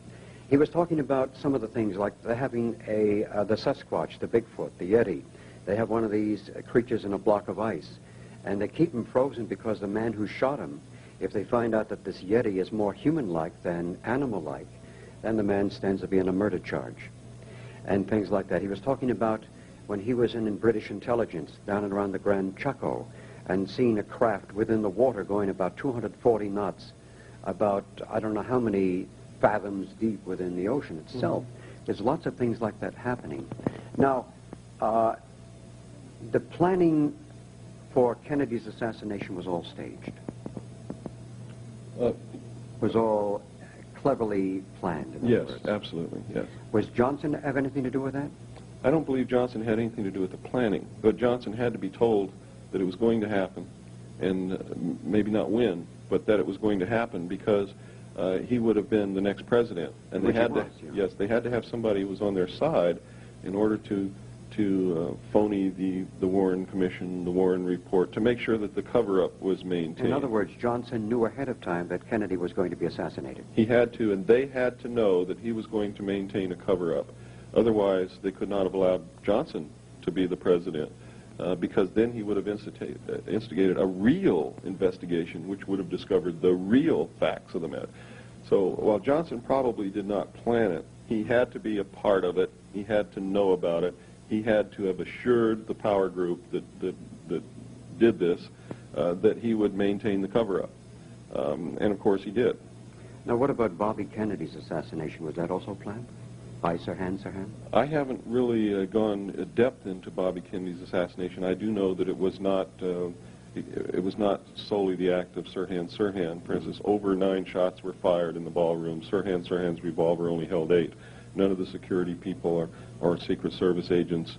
He was talking about some of the things, like they're having the Sasquatch, the Bigfoot, the Yeti. They have one of these creatures in a block of ice, and they keep him frozen because the man who shot him, if they find out that this Yeti is more human-like than animal-like, then the man stands to be in a murder charge, and things like that. He was talking about when he was in British intelligence down and around the Grand Chaco, and seeing a craft within the water going about 240 knots, about I don't know how many fathoms deep within the ocean itself. There's lots of things like that happening. Now, the planning for Kennedy's assassination was all staged. Was all cleverly planned. In Yes, other words. absolutely, yes. Was Johnson have anything to do with that? I don't believe Johnson had anything to do with the planning, but Johnson had to be told that it was going to happen, and maybe not when, but that it was going to happen because he would have been the next president, and Which they had he was, to. yeah. Yes, they had to have somebody who was on their side in order to phony the Warren Commission, the Warren Report, to make sure that the cover-up was maintained. In other words, Johnson knew ahead of time that Kennedy was going to be assassinated. He had to, and they had to know that he was going to maintain a cover-up. Otherwise, they could not have allowed Johnson to be the president, because then he would have instigated a real investigation, which would have discovered the real facts of the matter. So while Johnson probably did not plan it, he had to be a part of it. He had to know about it. He had to have assured the power group that did this that he would maintain the cover-up. And of course he did. Now, what about Bobby Kennedy's assassination? Was that also planned by Sirhan Sirhan? I haven't really gone depth into Bobby Kennedy's assassination. I do know that it was not solely the act of Sirhan Sirhan. For instance, over 9 shots were fired in the ballroom. Sirhan Sirhan's revolver only held 8. None of the security people or Secret Service agents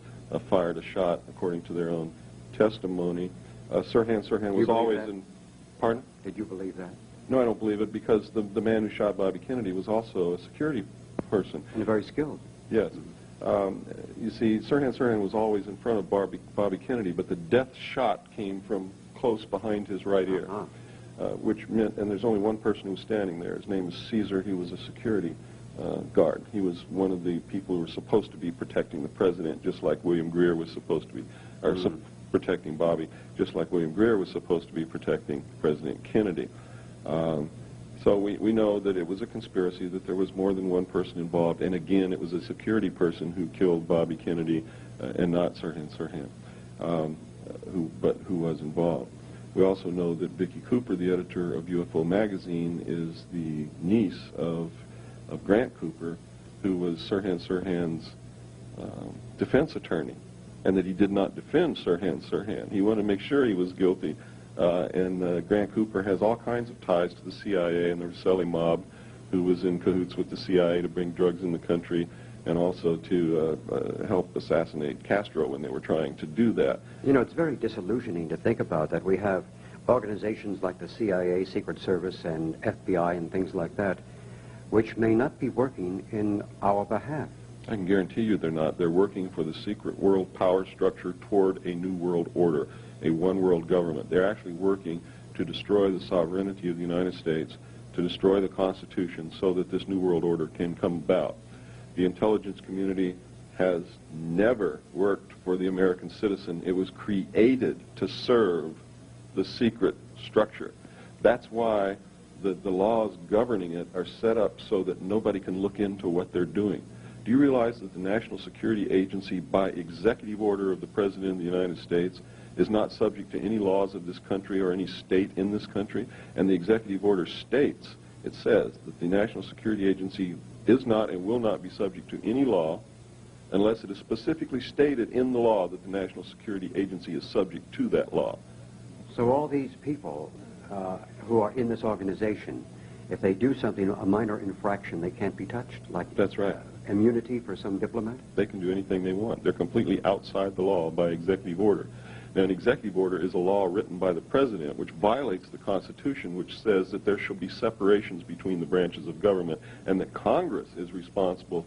fired a shot, according to their own testimony. Sirhan Sirhan was always that? in... Pardon? Did you believe that? No, I don't believe it, because the man who shot Bobby Kennedy was also a security person. And very skilled. Yes. You see, Sirhan Sirhan was always in front of Bobby Kennedy, but the death shot came from close behind his right ear, which meant, and there's only one person who was standing there. His name was Caesar. He was a security guard. He was one of the people who were supposed to be protecting the president, just like William Greer was supposed to be, or protecting Bobby, just like William Greer was supposed to be protecting President Kennedy. So we know that it was a conspiracy, that there was more than one person involved, and again, it was a security person who killed Bobby Kennedy and not Sirhan Sirhan, who was involved. We also know that Vicki Cooper, the editor of UFO Magazine, is the niece of Grant Cooper, who was Sirhan Sirhan's defense attorney, and that he did not defend Sirhan Sirhan. He wanted to make sure he was guilty. And Grant Cooper has all kinds of ties to the CIA and the Russelli mob, who was in cahoots with the CIA to bring drugs in the country and also to help assassinate Castro when they were trying to do that. You know, it's very disillusioning to think about that. We have organizations like the CIA, Secret Service, and FBI and things like that, which may not be working in our behalf. I can guarantee you they're not. They're working for the secret world power structure toward a new world order, a one world government. They're actually working to destroy the sovereignty of the United States, to destroy the Constitution so that this new world order can come about. The intelligence community has never worked for the American citizen. It was created to serve the secret structure. That's why the laws governing it are set up so that nobody can look into what they're doing. Do you realize that the National Security Agency, by executive order of the President of the United States, is not subject to any laws of this country or any state in this country? And the executive order states, it says that the National Security Agency is not and will not be subject to any law unless it is specifically stated in the law that the National Security Agency is subject to that law. So all these people who are in this organization, if they do something, a minor infraction, they can't be touched? Like That's right. Immunity for some diplomat? They can do anything they want. They're completely outside the law by executive order. Now, an executive order is a law written by the President which violates the Constitution, which says that there shall be separations between the branches of government and that Congress is responsible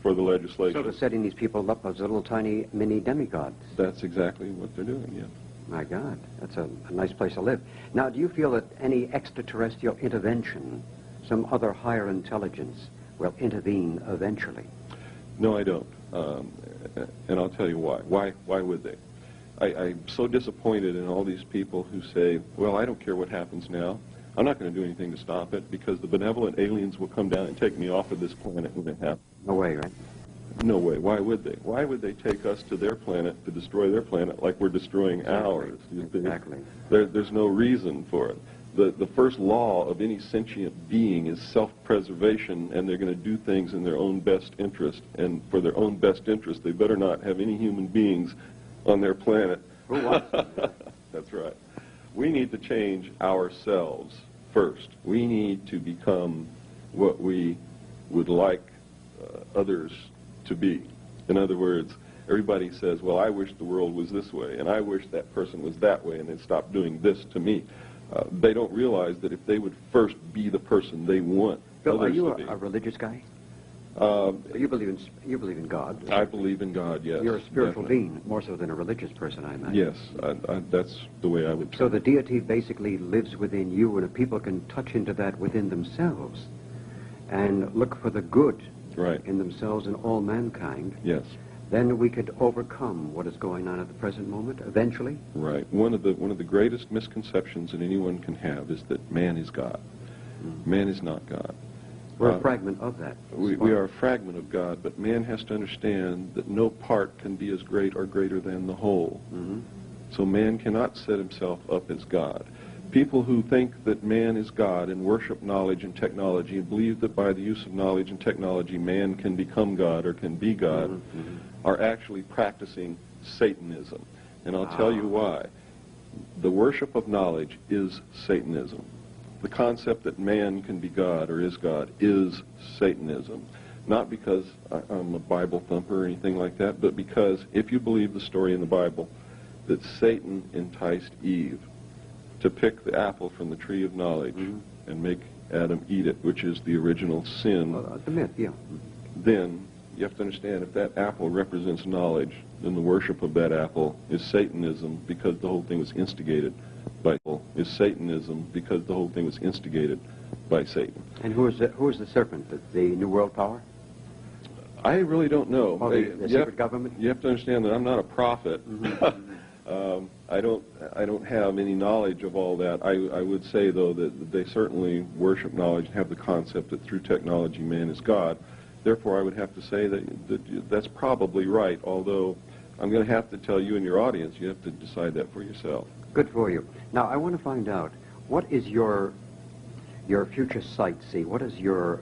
for the legislation. So they're setting these people up as little tiny mini demigods. That's exactly what they're doing, yeah. My God, that's a nice place to live. Now, do you feel that any extraterrestrial intervention, some other higher intelligence, will intervene eventually? No, I don't. And I'll tell you why. Why would they? I'm so disappointed in all these people who say, well, I don't care what happens now. I'm not going to do anything to stop it because the benevolent aliens will come down and take me off of this planet when it happens. No way, right? No way. Why would they? Why would they take us to their planet to destroy their planet like we're destroying ours? Exactly. There's no reason for it. The first law of any sentient being is self-preservation, and they're going to do things in their own best interest. And for their own best interest, they better not have any human beings on their planet. Who wants them? That's right. We need to change ourselves first. We need to become what we would like others to be. In other words, everybody says, well, I wish the world was this way, and I wish that person was that way, and they'd stop doing this to me. They don't realize that if they would first be the person they want Bill, are others you to be. a religious guy? You believe in God? I believe in God, yes. You're a spiritual definitely. being, more so than a religious person, I imagine. Yes, that's the way I would So the deity basically lives within you, and if people can touch into that within themselves and look for the good Right. in themselves and all mankind, Yes. then we could overcome what is going on at the present moment, eventually. Right. One of the greatest misconceptions that anyone can have is that man is God. Man is not God. We're a fragment of that. We are a fragment of God, but man has to understand that no part can be as great or greater than the whole. Mhm. So man cannot set himself up as God. People who think that man is God and worship knowledge and technology and believe that by the use of knowledge and technology man can become God or can be God are actually practicing Satanism. And I'll tell you why. The worship of knowledge is Satanism. The concept that man can be God or is God is Satanism. Not because I'm a Bible thumper or anything like that, but because if you believe the story in the Bible that Satan enticed Eve to pick the apple from the tree of knowledge and make Adam eat it, which is the original sin, The myth, yeah. then you have to understand if that apple represents knowledge, then the worship of that apple is Satanism because the whole thing was instigated by Satan. And who is the serpent? The New World Power? I really don't know. Oh, the secret government? You have to understand that I'm not a prophet. I don't have any knowledge of all that. I would say, though, that they certainly worship knowledge and have the concept that through technology man is God. Therefore, I would have to say that that's probably right, although I'm going to have to tell you and your audience, you have to decide that for yourself. Good for you. Now, I want to find out, what is your future sight see? What is your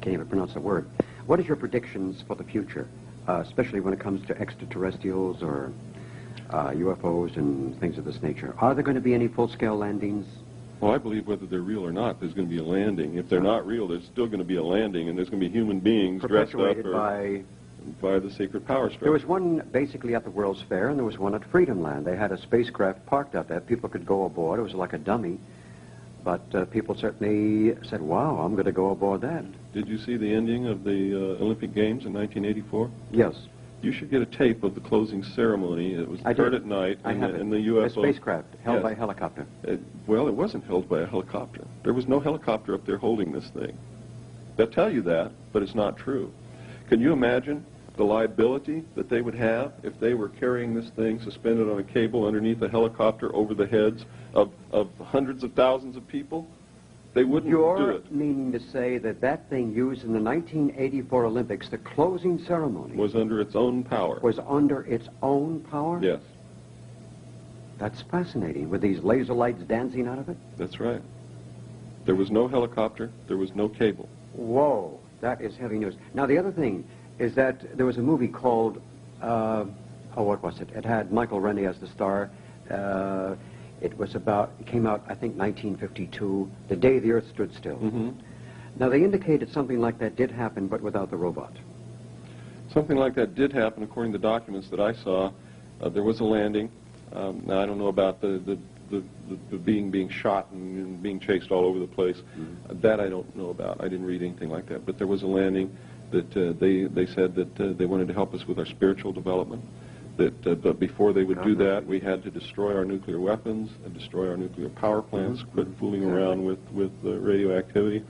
can't even pronounce the word. What is your predictions for the future, especially when it comes to extraterrestrials or UFOs and things of this nature? Are there going to be any full-scale landings? Well, I believe whether they're real or not, there's going to be a landing. If they're not real, there's still going to be a landing, and there's going to be human beings dressed up Perpetuated by the secret power structure. There was one basically at the World's Fair, and there was one at Freedom Land. They had a spacecraft parked out there. People could go aboard. It was like a dummy. But people certainly said, wow, I'm going to go aboard that. Did you see the ending of the Olympic Games in 1984? Yes. You should get a tape of the closing ceremony. It was occurred at night, and the UFO... A spacecraft held Yes. by helicopter. Well, it wasn't held by a helicopter. There was no helicopter up there holding this thing. They'll tell you that, but it's not true. Can you imagine the liability that they would have if they were carrying this thing suspended on a cable underneath a helicopter over the heads of hundreds of thousands of people? They wouldn't do You're it. meaning to say that that thing used in the 1984 Olympics, the closing ceremony, Was under its own power. was under its own power? Yes, That's fascinating, with these laser lights dancing out of it? that's right. There was no helicopter. There was no cable. Whoa, that is heavy news. Now, the other thing is that there was a movie called, what was it? It had Michael Rennie as the star. It came out, I think, 1952, the day the Earth stood still. Mm-hmm. Now, they indicated something like that did happen, but without the robot. Something like that did happen, according to documents that I saw. There was a landing. Now, I don't know about the being shot and being chased all over the place. Mm-hmm. That I don't know about. I didn't read anything like that. But there was a landing that they said that they wanted to help us with our spiritual development. But before they would do that, we had to destroy our nuclear weapons and destroy our nuclear power plants, quit fooling around with radioactivity,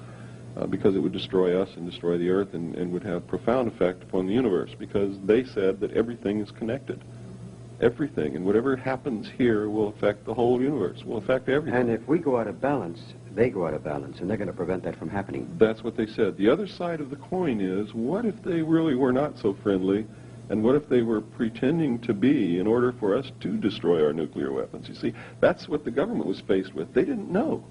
because it would destroy us and destroy the Earth and would have profound effect upon the universe, because they said that everything is connected. Everything, and whatever happens here will affect the whole universe, will affect everything. And if we go out of balance, they go out of balance, and they're going to prevent that from happening. That's what they said. The other side of the coin is, what if they really were not so friendly, and what if they were pretending to be in order for us to destroy our nuclear weapons? You see, that's what the government was faced with. They didn't know.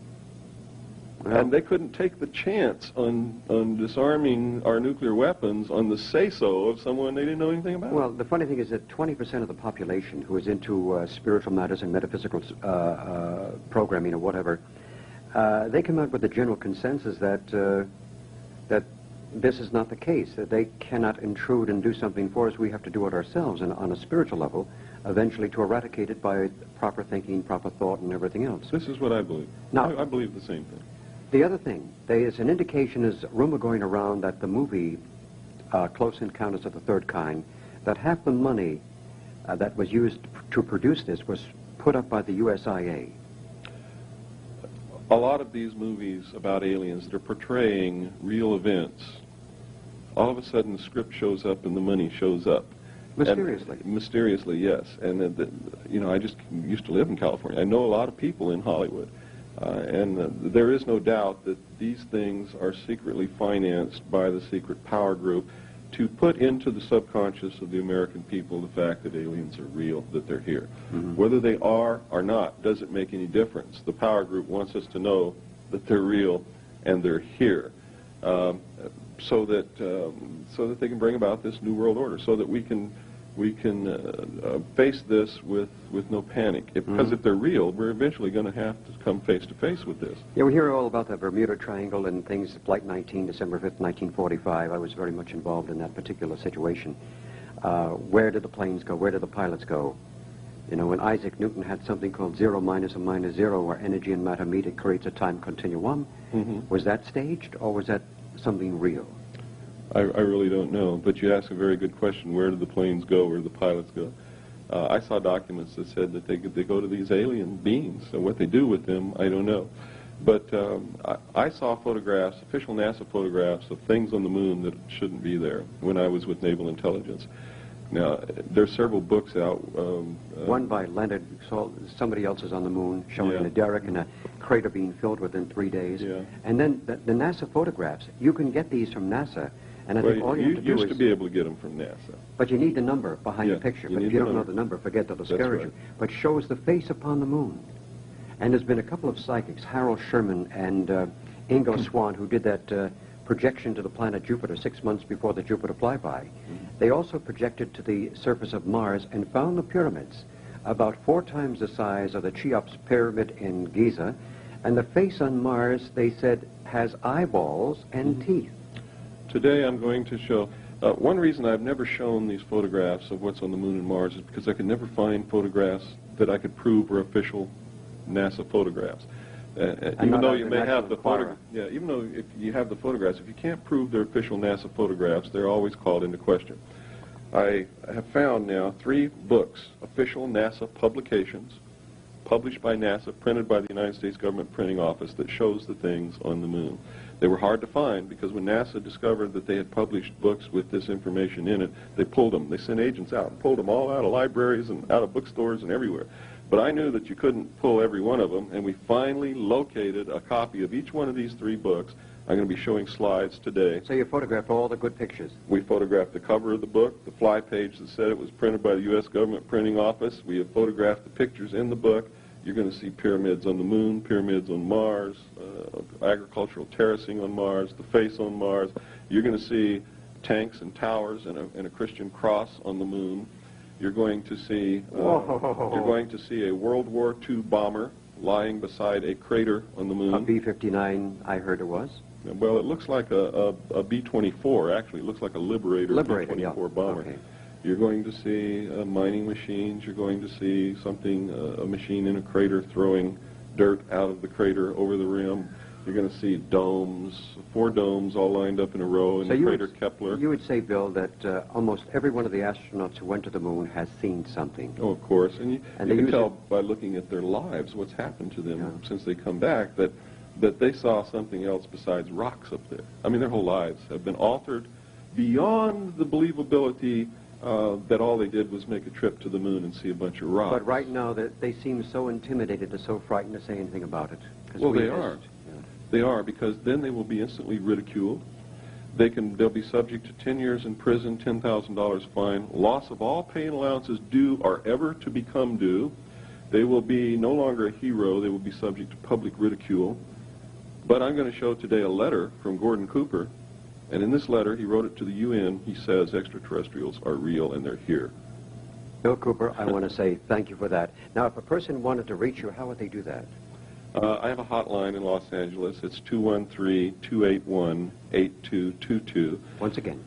Well, And they couldn't take the chance on disarming our nuclear weapons on the say-so of someone they didn't know anything about. well, the funny thing is that 20% of the population who is into spiritual matters and metaphysical programming or whatever, they come out with the general consensus that that this is not the case, that they cannot intrude and do something for us. We have to do it ourselves, and on a spiritual level, eventually to eradicate it by proper thinking, proper thought, and everything else. This is what I believe. Now- I believe the same thing. The other thing, there is an indication, is rumor going around that the movie Close Encounters of the Third Kind, that half the money that was used to produce this was put up by the USIA. A lot of these movies about aliens that are portraying real events, all of a sudden the script shows up and the money shows up. Mysteriously. And mysteriously, yes. And, I just used to live in California. I know a lot of people in Hollywood. And there is no doubt that these things are secretly financed by the secret power group to put into the subconscious of the American people the fact that aliens are real, that they're here. Mm-hmm. Whether they are or not doesn't make any difference. The power group wants us to know that they're real and they're here, so that they can bring about this new world order, so that we can face this with no panic. Because if they're real, we're eventually going to have to come face to face with this. Yeah, we hear all about the Bermuda Triangle and things, Flight 19, December 5th, 1945. I was very much involved in that particular situation. Where did the planes go? Where did the pilots go? You know, when Isaac Newton had something called zero minus and minus zero, where energy and matter meet, it creates a time continuum. Mm-hmm. Was that staged, or was that something real? I really don't know, but you ask a very good question. Where did the planes go? Where did the pilots go? I saw documents that said that they go to these alien beings. So what they do with them, I don't know. But I saw photographs, official NASA photographs of things on the moon that shouldn't be there when I was with Naval Intelligence. Now, there's several books out. One by Leonard, somebody else is on the moon, showing Yeah. a derrick and a crater being filled within 3 days. Yeah. And then the NASA photographs, you can get these from NASA. And I Well, think all you you have to do used is... to be able to get them from NASA. But you need the number behind Yeah, the picture. you But need if you the don't know number. the number, forget they'll That's discourage right. you. But shows the face upon the moon. And there's been a couple of psychics, Harold Sherman and Ingo Swann, who did that projection to the planet Jupiter 6 months before the Jupiter flyby. They also projected to the surface of Mars and found the pyramids, about 4 times the size of the Cheops pyramid in Giza. And the face on Mars, they said, has eyeballs and teeth. Today I'm going to show, one reason I've never shown these photographs of what's on the moon and Mars is because I could never find photographs that I could prove were official NASA photographs. Even though you may have the photographs, yeah, even though if you have the photographs, if you can't prove they're official NASA photographs, they're always called into question. I have found now 3 books, official NASA publications, published by NASA, printed by the United States Government Printing Office, that shows the things on the moon. They were hard to find because when NASA discovered that they had published books with this information in it, they pulled them. They sent agents out and pulled them all out of libraries and out of bookstores and everywhere. But I knew that you couldn't pull every one of them, and we finally located a copy of each one of these 3 books. I'm going to be showing slides today. So you photographed all the good pictures. We photographed the cover of the book, the fly page that said it was printed by the U.S. Government Printing Office. We have photographed the pictures in the book. You're going to see pyramids on the moon, pyramids on Mars, agricultural terracing on Mars, the face on Mars. You're going to see tanks and towers and a Christian cross on the moon. You're going to see a World War II bomber lying beside a crater on the moon. A B-59, I heard it was. Well, it looks like a B-24, actually. It looks like a Liberator B-24 yeah. bomber. Okay. You're going to see mining machines. You're going to see something, a machine in a crater throwing dirt out of the crater over the rim. You're going to see domes, 4 domes all lined up in a row in the crater Kepler. You would say, Bill, that almost every one of the astronauts who went to the moon has seen something. Oh, of course. And you can tell by looking at their lives what's happened to them since they come back, that they saw something else besides rocks up there. I mean, their whole lives have been altered beyond the believability that all they did was make a trip to the moon and see a bunch of rocks. But right now, they seem so intimidated and so frightened to say anything about it. Well, they are. They are, because then they will be instantly ridiculed. They'll be subject to 10 years in prison, $10,000 fine, loss of all pay and allowances due or ever to become due. They will be no longer a hero. They will be subject to public ridicule. But I'm going to show today a letter from Gordon Cooper, and in this letter, he wrote it to the UN. He says extraterrestrials are real and they're here. Bill Cooper, I want to say thank you for that. Now, if a person wanted to reach you, how would they do that? I have a hotline in Los Angeles. It's 213-281-8222. Once again.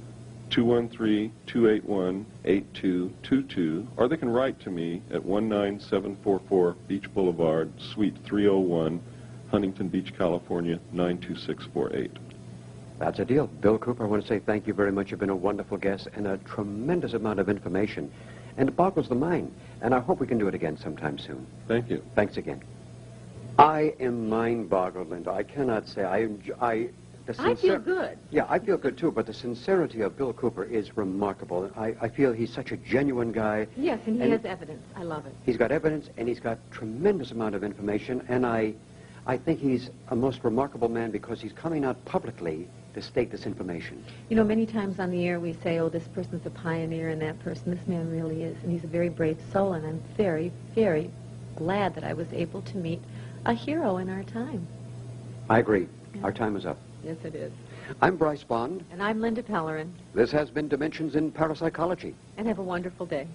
213-281-8222. Or they can write to me at 19744 Beach Boulevard, Suite 301, Huntington Beach, California, 92648. That's a deal. Bill Cooper, I want to say thank you very much. You've been a wonderful guest and a tremendous amount of information. And it boggles the mind. And I hope we can do it again sometime soon. Thank you. Thanks again. I am mind-boggled, Linda. I cannot say. I feel good. Yeah, I feel good, too. But the sincerity of Bill Cooper is remarkable. I feel he's such a genuine guy. Yes, and he has evidence. I love it. He's got evidence, and he's got tremendous amount of information. And I think he's a most remarkable man because he's coming out publicly to state this information. You know, many times on the air we say, oh, this person's a pioneer and that person. This man really is. And he's a very brave soul, and I'm very, very glad that I was able to meet a hero in our time. I agree. Yeah. Our time is up. Yes, it is. I'm Bryce Bond. And I'm Linda Pellerin. This has been Dimensions in Parapsychology. And have a wonderful day.